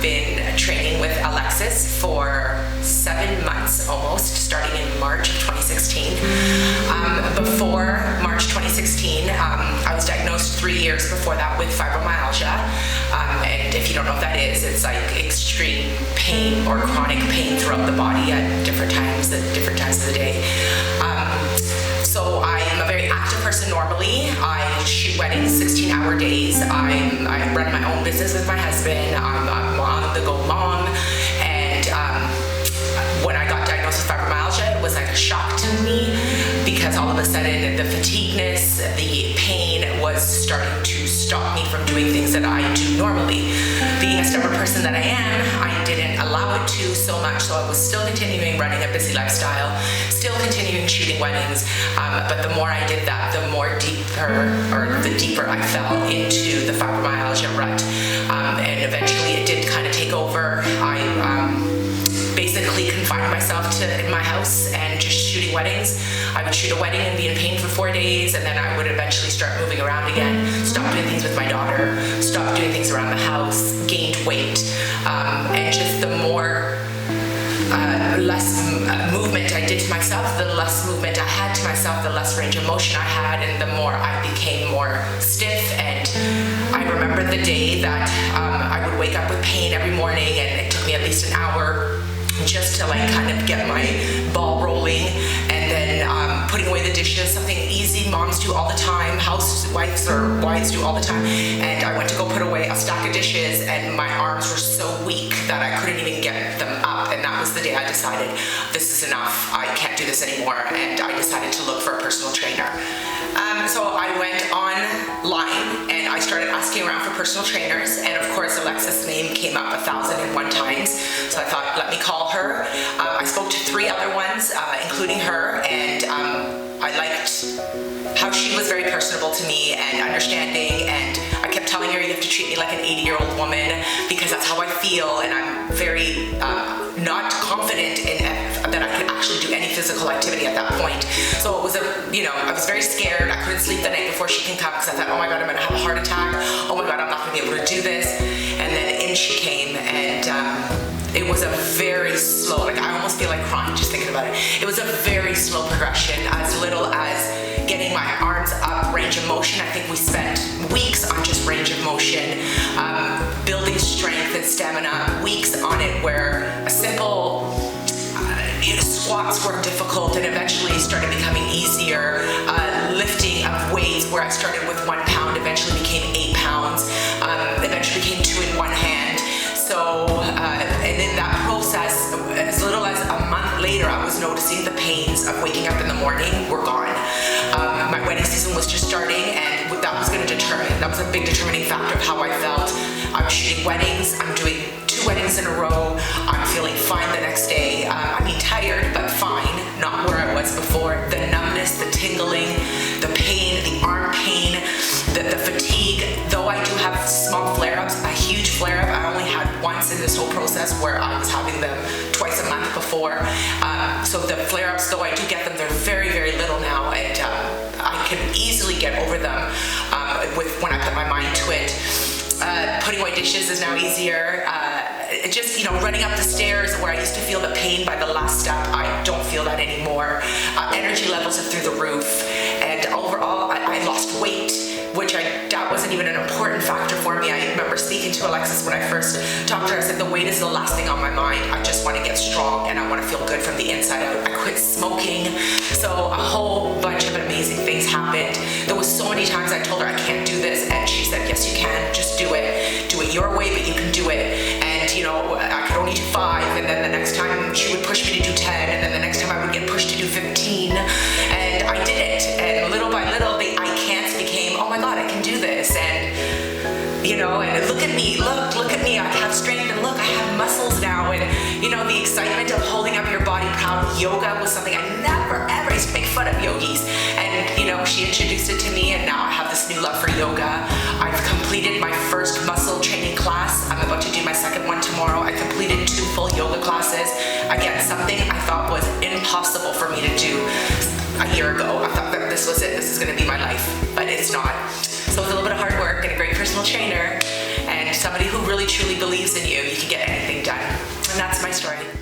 been training with Alexis for 7 months almost, starting in March of 2016. Before March 2016, I was diagnosed 3 years before that with fibromyalgia. And if you don't know what that is, it's like extreme pain or chronic pain throughout the body at different times of the day. So I am a very active person normally. I shoot weddings 16-hour days. I run my own business with my husband. I'm a on-the-go mom. And when I got diagnosed with fibromyalgia, it was like a shock to me because all of a sudden the fatigueness, the pain was starting to stop me from doing things that I do normally. Being a stubborn person that I am, I didn't allow it to so much, so I was still continuing running a busy lifestyle, still continuing shooting weddings, but the more I did that, the deeper I fell into the fibromyalgia rut, and eventually it did kind of take over. I basically confined myself to in my house and just shooting weddings. I would shoot a wedding and be in pain for 4 days, and then I would eventually start moving around again, stop doing things with my daughter, stop doing things around the house, gained weight, and just the more less movement I did to myself, the less movement I had to myself, the less range of motion I had, and the more I became more stiff. And I remember the day that I would wake up with pain every morning, and it took me at least an hour just to like kind of get my ball rolling, and then putting away the dishes, something easy moms do all the time, housewives or wives do all the time. And I went to go put away a stack of dishes, and my arms were so weak that I couldn't even get them up. And that was the day I decided, this is enough, I can't do this anymore, and I decided to look for a personal trainer. So I went online and I started asking around for personal trainers, and of course Alexis' name came up 1,001 times. So I thought, let me call her. I spoke to 3 other ones, including her, and I liked how she was very personable to me and understanding, and I kept telling her, you have to treat me like an 80-year-old woman because that's how I feel, and I'm very not confident in that I could actually do any physical activity at that point. So it was I was very scared. I couldn't sleep the night before she can come because I thought, oh my God, I'm gonna have a heart attack. Oh my God, I'm not gonna be able to do this. And then in she came, and it was a very slow, like I almost feel like crying just thinking about it. It was a very slow progression, as little as getting my arms up, range of motion. I think we spent weeks on just range of motion, building strength and stamina, weeks on it, where a simple squats were difficult and eventually started becoming easier. Lifting of weights, where I started with 1 pound, eventually became 8 pounds, eventually became 2 in one hand. So, and in that process, as little as a month later, I was noticing the pains of waking up in the morning were gone. My wedding season was just starting, and that was going to that was a big determining factor of how I felt. I'm shooting weddings, I'm doing 2 weddings in a row, I'm feeling fine the next day. I mean, tired, but fine, not where I was before. The numbness, the tingling, the pain, the arm pain, the fatigue. Though I do have small flare-ups, a huge flare-up I only had once in this whole process, where I was having them twice a month before. So the flare-ups, though I do get them, they're very, very little now, and I can easily get over them when I put my mind to it. Putting away dishes is now easier. Just, running up the stairs, where I used to feel the pain by the last step, I don't feel that anymore. Energy levels are through the roof, and overall I lost weight, which that wasn't even an important factor for me. I remember speaking to Alexis when I first talked to her. I said, the weight is the last thing on my mind. I just want to get strong, and I want to feel good from the inside out. I quit smoking, so a whole bunch of amazing things happened. There was so many times I told her I can't do this, and she said, yes you can, just do it. Do it your way, but you can do it. And I could only do 5, and then the next time she would push me to do 10, and then the next time I would get pushed to do 15, and I did it. And little by little, the I can'ts became, oh my God, I can do this. And and look at me, look at me, I have strength, and look, I have muscles now. And the excitement of holding up your body proud. Yoga was something I never ever used to make fun of yogis, and she introduced it to me, and now I have this new love for yoga. I've completed my first muscle training class. I'm about to do my second one tomorrow. I completed 2 full yoga classes. Again, something I thought was impossible for me to do a year ago. I thought that this was it, this is going to be my life, but it's not. So it was a little bit of hard work and a great personal trainer, and and somebody who really truly believes in you, you can get anything done. And that's my story.